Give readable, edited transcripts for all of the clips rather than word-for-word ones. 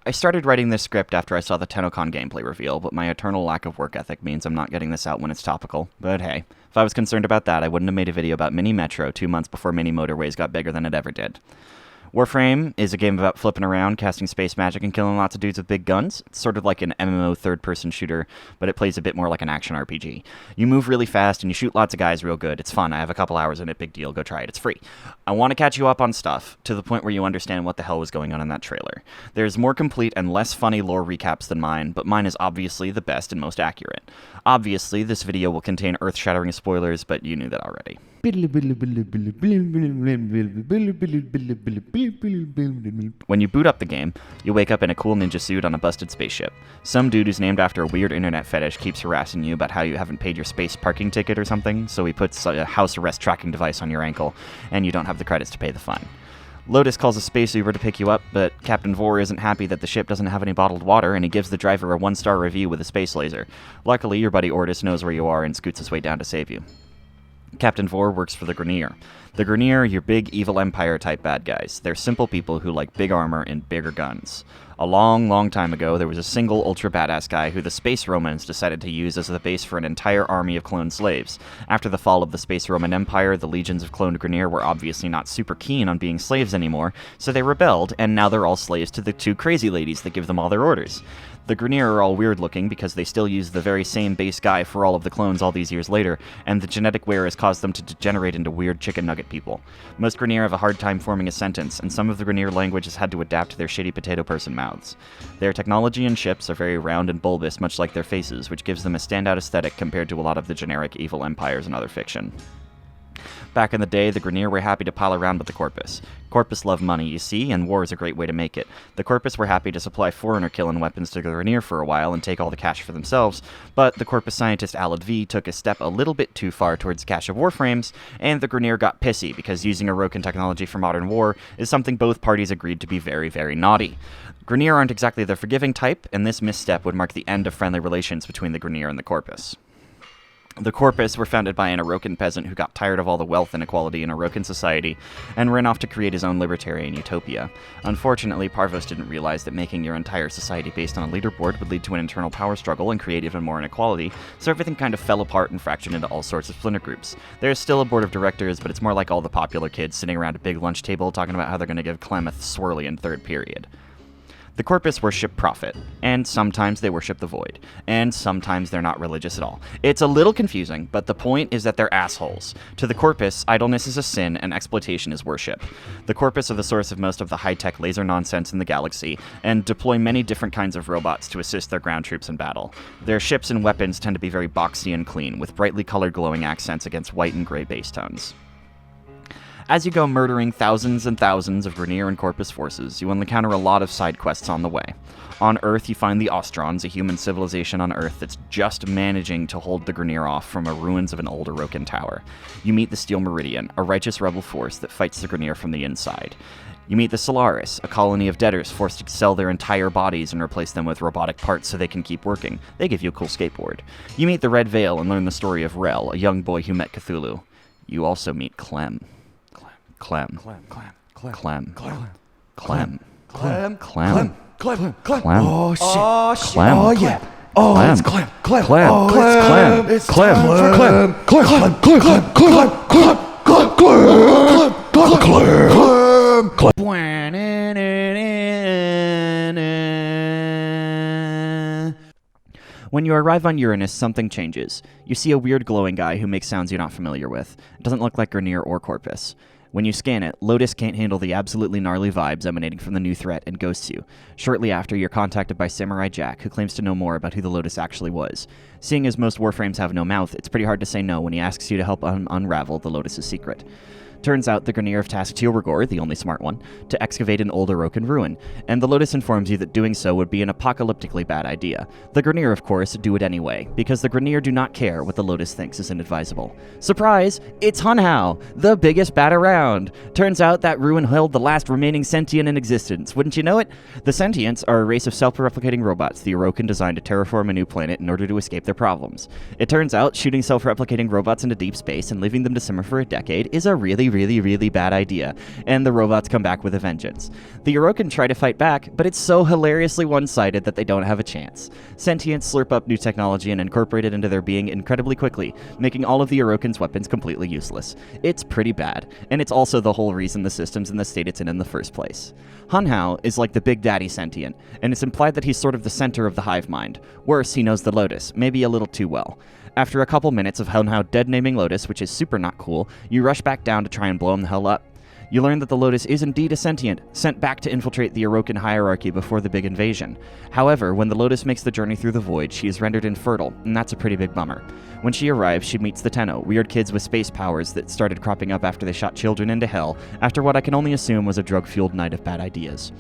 I started writing this script after I saw the Tennocon gameplay reveal, but my eternal lack of work ethic means I'm not getting this out when it's topical. But hey, if I was concerned about that, I wouldn't have made a video about Mini Metro 2 months before Mini Motorways got bigger than it ever did. Warframe is a game about flipping around, casting space magic, and killing lots of dudes with big guns. It's sort of like an MMO third-person shooter, but it plays a bit more like an action RPG. You move really fast, and you shoot lots of guys real good. It's fun. I have a couple hours in it. Big deal. Go try it. It's free. I want to catch you up on stuff, to the point where you understand what the hell was going on in that trailer. There's more complete and less funny lore recaps than mine, but mine is obviously the best and most accurate. Obviously, this video will contain earth-shattering spoilers, but you knew that already. When you boot up the game, you wake up in a cool ninja suit on a busted spaceship. Some dude who's named after a weird internet fetish keeps harassing you about how you haven't paid your space parking ticket or something, so he puts a house arrest tracking device on your ankle, and you don't have the credits to pay the fine. Lotus calls a space Uber to pick you up, but Captain Vor isn't happy that the ship doesn't have any bottled water, and he gives the driver a 1-star review with a space laser. Luckily, your buddy Ordis knows where you are and scoots his way down to save you. Captain Vor works for the Grineer. The Grineer are your big evil empire-type bad guys. They're simple people who like big armor and bigger guns. A long, long time ago, there was a single ultra-badass guy who the Space Romans decided to use as the base for an entire army of cloned slaves. After the fall of the Space Roman Empire, the legions of cloned Grineer were obviously not super keen on being slaves anymore, so they rebelled, and now they're all slaves to the two crazy ladies that give them all their orders. The Grineer are all weird-looking because they still use the very same base guy for all of the clones all these years later, and the genetic wear has caused them to degenerate into weird chicken nugget people. Most Grineer have a hard time forming a sentence, and some of the Grineer language has had to adapt to their shitty potato person mouths. Their technology and ships are very round and bulbous, much like their faces, which gives them a standout aesthetic compared to a lot of the generic evil empires in other fiction. Back in the day, the Grineer were happy to pile around with the Corpus. Corpus love money, you see, and war is a great way to make it. The Corpus were happy to supply foreigner-killing weapons to the Grineer for a while and take all the cash for themselves, but the Corpus scientist Alad V took a step a little bit too far towards cache of Warframes, and the Grineer got pissy because using Orokin technology for modern war is something both parties agreed to be very, very naughty. Grineer aren't exactly the forgiving type, and this misstep would mark the end of friendly relations between the Grineer and the Corpus. The Corpus were founded by an Orokin peasant who got tired of all the wealth inequality in Orokin society and ran off to create his own libertarian utopia. Unfortunately, Parvos didn't realize that making your entire society based on a leaderboard would lead to an internal power struggle and create even more inequality, so everything kind of fell apart and fractured into all sorts of splinter groups. There's still a board of directors, but it's more like all the popular kids sitting around a big lunch table talking about how they're going to give Clemeth swirly in third period. The Corpus worship Prophet, and sometimes they worship the Void, and sometimes they're not religious at all. It's a little confusing, but the point is that they're assholes. To the Corpus, idleness is a sin and exploitation is worship. The Corpus are the source of most of the high-tech laser nonsense in the galaxy, and deploy many different kinds of robots to assist their ground troops in battle. Their ships and weapons tend to be very boxy and clean, with brightly colored glowing accents against white and gray base tones. As you go murdering thousands and thousands of Grineer and Corpus forces, you will encounter a lot of side quests on the way. On Earth, you find the Ostrons, a human civilization on Earth that's just managing to hold the Grineer off from the ruins of an old Orokin tower. You meet the Steel Meridian, a righteous rebel force that fights the Grineer from the inside. You meet the Solaris, a colony of debtors forced to sell their entire bodies and replace them with robotic parts so they can keep working. They give you a cool skateboard. You meet the Red Veil and learn the story of Rel, a young boy who met Cthulhu. You also meet Clem. Clem. Oh shit. Oh shit. Oh yeah. Oh, it's Clem. It's Clem. When you arrive on Uranus, something changes. You see a weird glowing guy who makes sounds you're not familiar with. It doesn't look like Grineer or Corpus. When you scan it, Lotus can't handle the absolutely gnarly vibes emanating from the new threat and ghosts you. Shortly after, you're contacted by Samurai Jack, who claims to know more about who the Lotus actually was. Seeing as most Warframes have no mouth, it's pretty hard to say no when he asks you to help unravel the Lotus's secret. Turns out the Grineer have tasked Teal'Ragor, the only smart one, to excavate an old Orokin ruin, and the Lotus informs you that doing so would be an apocalyptically bad idea. The Grineer, of course, do it anyway, because the Grineer do not care what the Lotus thinks is inadvisable. Surprise! It's Hunhao, the biggest bat around! Turns out that ruin held the last remaining sentient in existence, wouldn't you know it? The Sentients are a race of self-replicating robots the Orokin designed to terraform a new planet in order to escape their problems. It turns out shooting self-replicating robots into deep space and leaving them to simmer for a decade is a really really, really bad idea, and the robots come back with a vengeance. The Orokin try to fight back, but it's so hilariously one-sided that they don't have a chance. Sentients slurp up new technology and incorporate it into their being incredibly quickly, making all of the Orokin's weapons completely useless. It's pretty bad, and it's also the whole reason the system's in the state it's in the first place. Hunhao is like the Big Daddy sentient, and it's implied that he's sort of the center of the hive mind. Worse, he knows the Lotus, maybe a little too well. After a couple minutes of Hunhao dead-naming Lotus, which is super not cool, you rush back down to try and blow him the hell up. You learn that the Lotus is indeed a sentient, sent back to infiltrate the Orokin hierarchy before the big invasion. However, when the Lotus makes the journey through the void, she is rendered infertile, and that's a pretty big bummer. When she arrives, she meets the Tenno, weird kids with space powers that started cropping up after they shot children into hell, after what I can only assume was a drug-fueled night of bad ideas.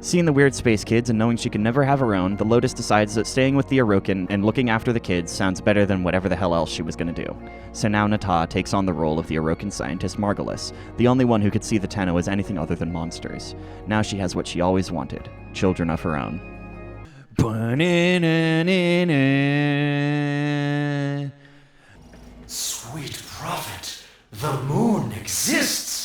Seeing the weird space kids and knowing she can never have her own, the Lotus decides that staying with the Orokin and looking after the kids sounds better than whatever the hell else she was going to do. So now Natah takes on the role of the Orokin scientist Margulis, the only one who could see the Tenno as anything other than monsters. Now she has what she always wanted, children of her own. Sweet prophet, the moon exists!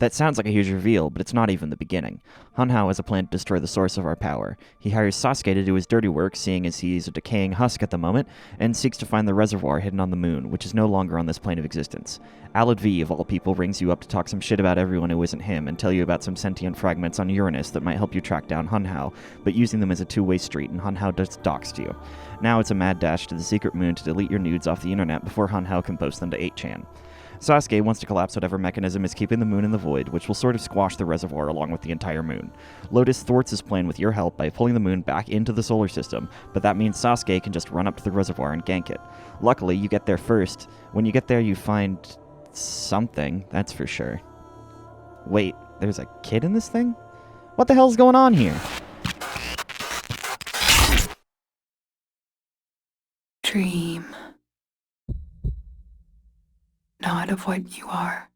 That sounds like a huge reveal, but it's not even the beginning. Hunhao has a plan to destroy the source of our power. He hires Sasuke to do his dirty work, seeing as he's a decaying husk at the moment, and seeks to find the reservoir hidden on the moon, which is no longer on this plane of existence. Alad V, of all people, rings you up to talk some shit about everyone who isn't him, and tell you about some sentient fragments on Uranus that might help you track down Hunhao, but using them as a two-way street, and Hunhao just doxed you. Now it's a mad dash to the secret moon to delete your nudes off the internet before Hunhao can post them to 8chan. Sasuke wants to collapse whatever mechanism is keeping the moon in the void, which will sort of squash the reservoir along with the entire moon. Lotus thwarts his plan with your help by pulling the moon back into the solar system, but that means Sasuke can just run up to the reservoir and gank it. Luckily, you get there first. When you get there, you find something, that's for sure. Wait, there's a kid in this thing? What the hell's going on here? Dream. Not of what you are,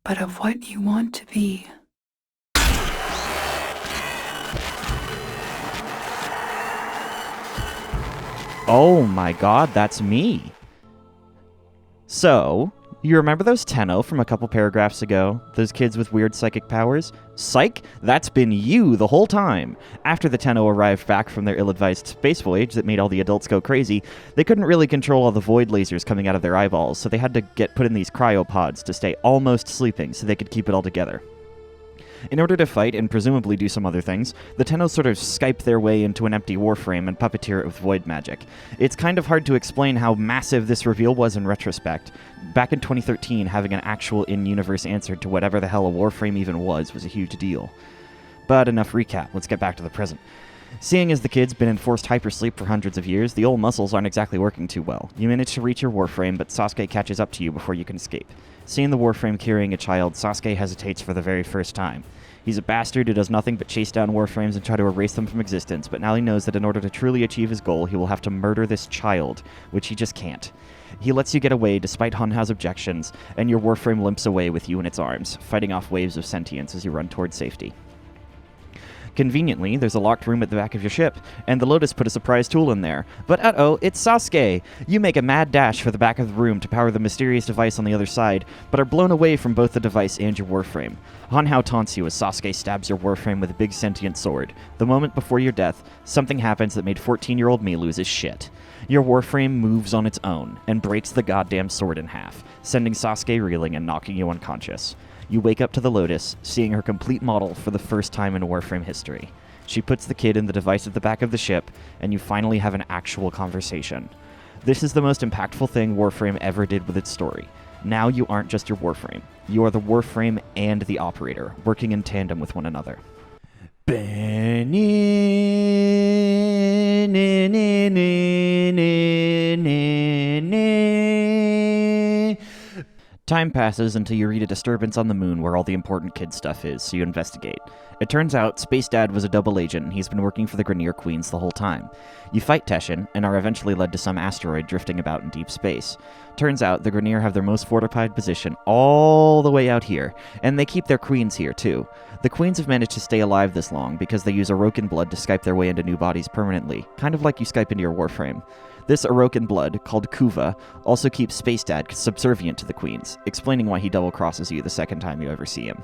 but of what you want to be. Oh my god, that's me. So, you remember those Tenno from a couple paragraphs ago? Those kids with weird psychic powers? Psych? That's been you the whole time. After the Tenno arrived back from their ill-advised space voyage that made all the adults go crazy, they couldn't really control all the void lasers coming out of their eyeballs, so they had to get put in these cryopods to stay almost sleeping so they could keep it all together. In order to fight and presumably do some other things, the Tenno sort of Skype their way into an empty Warframe and puppeteer it with void magic. It's kind of hard to explain how massive this reveal was in retrospect. Back in 2013, having an actual in-universe answer to whatever the hell a Warframe even was a huge deal. But enough recap, let's get back to the present. Seeing as the kid's been in forced hypersleep for hundreds of years, the old muscles aren't exactly working too well. You manage to reach your Warframe, but Sasuke catches up to you before you can escape. Seeing the Warframe carrying a child, Sasuke hesitates for the very first time. He's a bastard who does nothing but chase down Warframes and try to erase them from existence, but now he knows that in order to truly achieve his goal, he will have to murder this child, which he just can't. He lets you get away despite Hunhao's objections, and your Warframe limps away with you in its arms, fighting off waves of sentience as you run toward safety. Conveniently, there's a locked room at the back of your ship, and the Lotus put a surprise tool in there. But uh-oh, it's Sasuke! You make a mad dash for the back of the room to power the mysterious device on the other side, but are blown away from both the device and your Warframe. Hunhao taunts you as Sasuke stabs your Warframe with a big sentient sword. The moment before your death, something happens that made 14-year-old me lose his shit. Your Warframe moves on its own, and breaks the goddamn sword in half, sending Sasuke reeling and knocking you unconscious. You wake up to the Lotus, seeing her complete model for the first time in Warframe history. She puts the kid in the device at the back of the ship, and you finally have an actual conversation. This is the most impactful thing Warframe ever did with its story. Now you aren't just your Warframe. You are the Warframe and the Operator, working in tandem with one another. Time passes until you read a disturbance on the moon where all the important kid stuff is, so you investigate. It turns out Space Dad was a double agent and he's been working for the Grineer Queens the whole time. You fight Teshin and are eventually led to some asteroid drifting about in deep space. Turns out the Grineer have their most fortified position all the way out here, and they keep their queens here too. The queens have managed to stay alive this long because they use Orokin blood to Skype their way into new bodies permanently, kind of like you Skype into your Warframe. This Orokin blood, called Kuva, also keeps Space Dad subservient to the queens, explaining why he double-crosses you the second time you ever see him.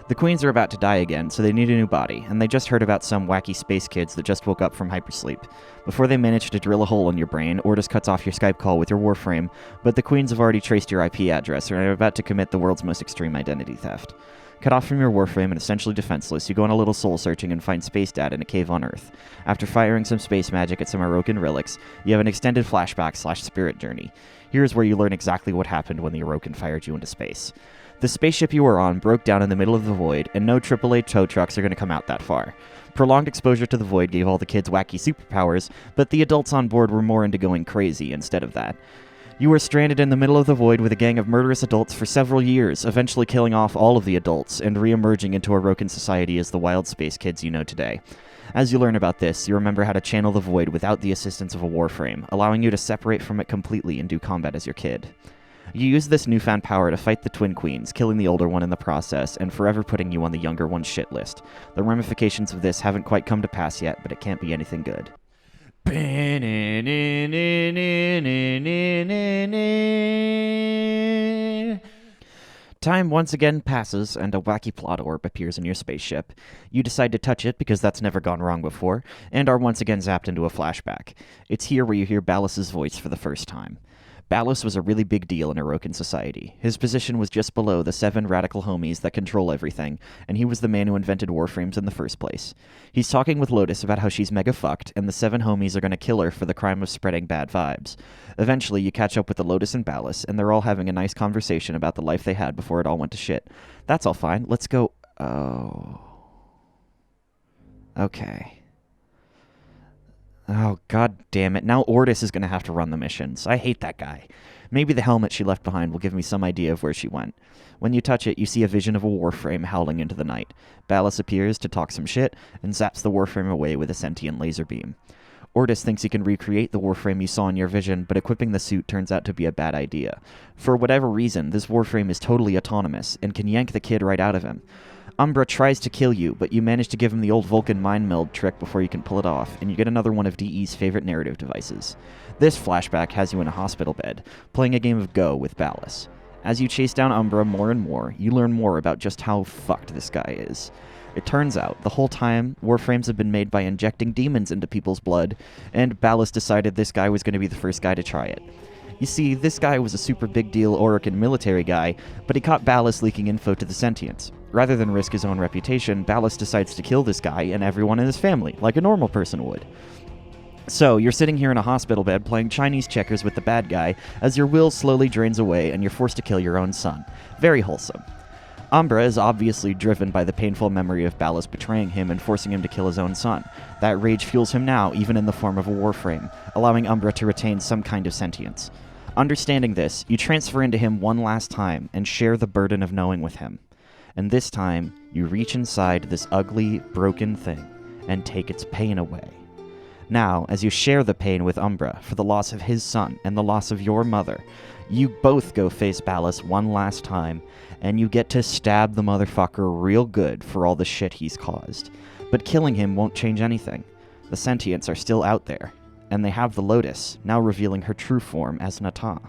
The queens are about to die again, so they need a new body, and they just heard about some wacky space kids that just woke up from hypersleep. Before they manage to drill a hole in your brain, Ordis cuts off your Skype call with your Warframe, but the queens have already traced your IP address and are about to commit the world's most extreme identity theft. Cut off from your Warframe and essentially defenseless, you go on a little soul-searching and find Space Dad in a cave on Earth. After firing some space magic at some Orokin relics, you have an extended flashback/spirit journey. Here's where you learn exactly what happened when the Orokin fired you into space. The spaceship you were on broke down in the middle of the void, and no AAA tow trucks are going to come out that far. Prolonged exposure to the void gave all the kids wacky superpowers, but the adults on board were more into going crazy instead of that. You were stranded in the middle of the void with a gang of murderous adults for several years, eventually killing off all of the adults and re-emerging into Orokin society as the wild space kids you know today. As you learn about this, you remember how to channel the void without the assistance of a Warframe, allowing you to separate from it completely and do combat as your kid. You use this newfound power to fight the Twin Queens, killing the older one in the process, and forever putting you on the younger one's shit list. The ramifications of this haven't quite come to pass yet, but it can't be anything good. Time once again passes, and a wacky plot orb appears in your spaceship. You decide to touch it because that's never gone wrong before, and are once again zapped into a flashback. It's here where you hear Ballas' voice for the first time. Ballas was a really big deal in Orokin society. His position was just below the 7 radical homies that control everything, and he was the man who invented Warframes in the first place. He's talking with Lotus about how she's mega fucked, and the 7 homies are going to kill her for the crime of spreading bad vibes. Eventually, you catch up with the Lotus and Ballas, and they're all having a nice conversation about the life they had before it all went to shit. That's all fine. Let's go... Oh... Okay... Oh, god damn it. Now Ordis is going to have to run the missions. I hate that guy. Maybe the helmet she left behind will give me some idea of where she went. When you touch it, you see a vision of a Warframe howling into the night. Ballas appears to talk some shit, and zaps the Warframe away with a sentient laser beam. Ordis thinks he can recreate the Warframe you saw in your vision, but equipping the suit turns out to be a bad idea. For whatever reason, this Warframe is totally autonomous, and can yank the kid right out of him. Umbra tries to kill you, but you manage to give him the old Vulcan mind meld trick before you can pull it off, and you get another one of DE's favorite narrative devices. This flashback has you in a hospital bed, playing a game of Go with Ballas. As you chase down Umbra more and more, you learn more about just how fucked this guy is. It turns out, the whole time, Warframes have been made by injecting demons into people's blood, and Ballas decided this guy was going to be the first guy to try it. You see, this guy was a super big deal Orokin military guy, but he caught Ballas leaking info to the Sentients. Rather than risk his own reputation, Ballas decides to kill this guy and everyone in his family, like a normal person would. So, you're sitting here in a hospital bed playing Chinese checkers with the bad guy as your will slowly drains away and you're forced to kill your own son. Very wholesome. Umbra is obviously driven by the painful memory of Ballas betraying him and forcing him to kill his own son. That rage fuels him now, even in the form of a Warframe, allowing Umbra to retain some kind of sentience. Understanding this, you transfer into him one last time and share the burden of knowing with him. And this time, you reach inside this ugly, broken thing and take its pain away. Now, as you share the pain with Umbra for the loss of his son and the loss of your mother, you both go face Ballas one last time, and you get to stab the motherfucker real good for all the shit he's caused. But killing him won't change anything. The Sentients are still out there, and they have the Lotus, now revealing her true form as Natah.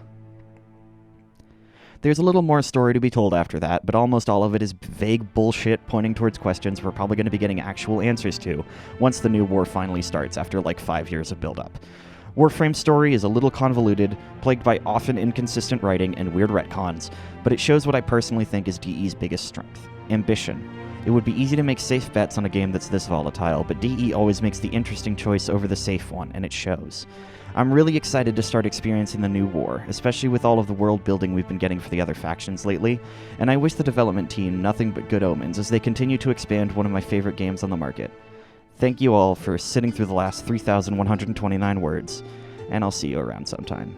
There's a little more story to be told after that, but almost all of it is vague bullshit pointing towards questions we're probably going to be getting actual answers to once the new war finally starts after like 5 years of build-up. Warframe's story is a little convoluted, plagued by often inconsistent writing and weird retcons, but it shows what I personally think is DE's biggest strength: ambition. It would be easy to make safe bets on a game that's this volatile, but DE always makes the interesting choice over the safe one, and it shows. I'm really excited to start experiencing the new war, especially with all of the world building we've been getting for the other factions lately, and I wish the development team nothing but good omens as they continue to expand one of my favorite games on the market. Thank you all for sitting through the last 3,129 words, and I'll see you around sometime.